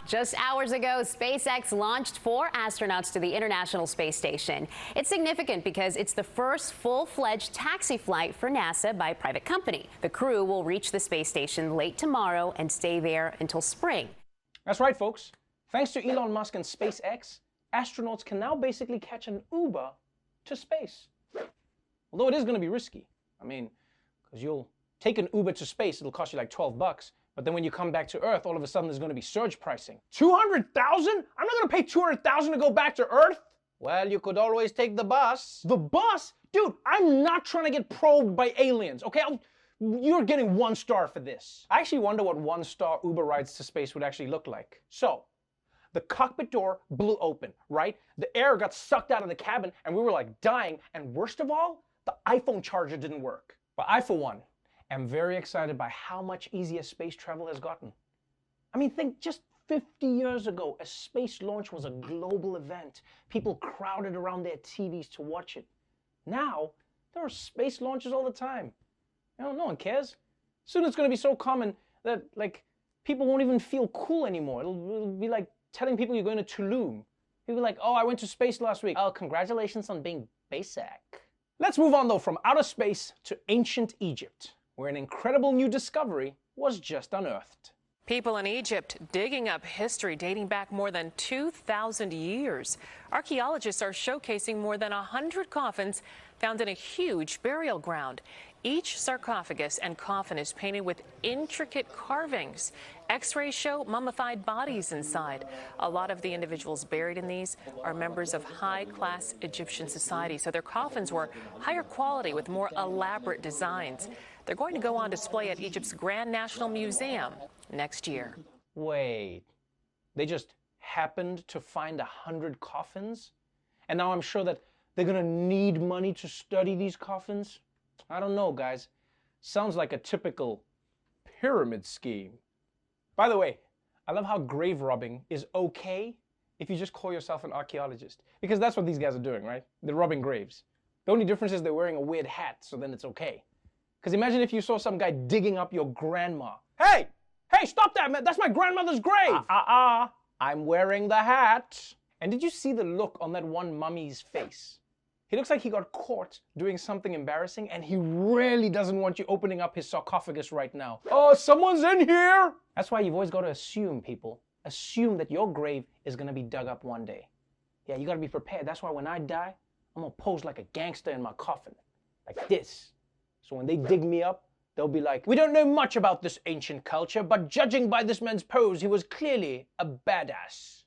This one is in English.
Just hours ago, SpaceX launched 4 astronauts to the International Space Station. It's significant because it's the first full-fledged taxi flight for NASA by a private company. The crew will reach the space station late tomorrow and stay there until spring. That's right, folks. Thanks to Elon Musk and SpaceX, astronauts can now basically catch an Uber to space. Although it is going to be risky. I mean, because you'll take an Uber to space, it'll cost you like $12. But then when you come back to Earth, all of a sudden there's going to be surge pricing. 200,000? I'm not going to pay 200,000 to go back to Earth. Well, you could always take the bus. The bus? Dude, I'm not trying to get probed by aliens, okay? You're getting 1 star for this. I actually wonder what 1-star Uber rides to space would actually look like. So, the cockpit door blew open, right? The air got sucked out of the cabin and we were like dying. And worst of all, the iPhone charger didn't work. But I, for one, am very excited by how much easier space travel has gotten. I mean, think just 50 years ago, a space launch was a global event. People crowded around their TVs to watch it. Now, there are space launches all the time. No one cares. Soon it's going to be so common that, like, people won't even feel cool anymore. It'll be like telling people you're going to Tulum. People are like, oh, I went to space last week. Oh, congratulations on being basic. Let's move on, though, from outer space to ancient Egypt, where an incredible new discovery was just unearthed. People in Egypt digging up history dating back more than 2,000 years. Archaeologists are showcasing more than 100 coffins found in a huge burial ground. Each sarcophagus and coffin is painted with intricate carvings. X-rays show mummified bodies inside. A lot of the individuals buried in these are members of high-class Egyptian society, so their coffins were higher quality with more elaborate designs. They're going to go on display at Egypt's Grand National Museum next year. Wait, they just happened to find 100 coffins? And now I'm sure that they're gonna need money to study these coffins? I don't know, guys. Sounds like a typical pyramid scheme. By the way, I love how grave robbing is okay if you just call yourself an archaeologist. Because that's what these guys are doing, right? They're robbing graves. The only difference is they're wearing a weird hat, so then it's okay. Because imagine if you saw some guy digging up your grandma. Hey! Hey, stop that, man! That's my grandmother's grave! I'm wearing the hat. And did you see the look on that one mummy's face? He looks like he got caught doing something embarrassing and he really doesn't want you opening up his sarcophagus right now. Oh, someone's in here! That's why you've always got to assume, people. Assume that your grave is going to be dug up one day. Yeah, you got to be prepared. That's why when I die, I'm going to pose like a gangster in my coffin. Like this. So when they dig me up, they'll be like, we don't know much about this ancient culture, but judging by this man's pose, he was clearly a badass.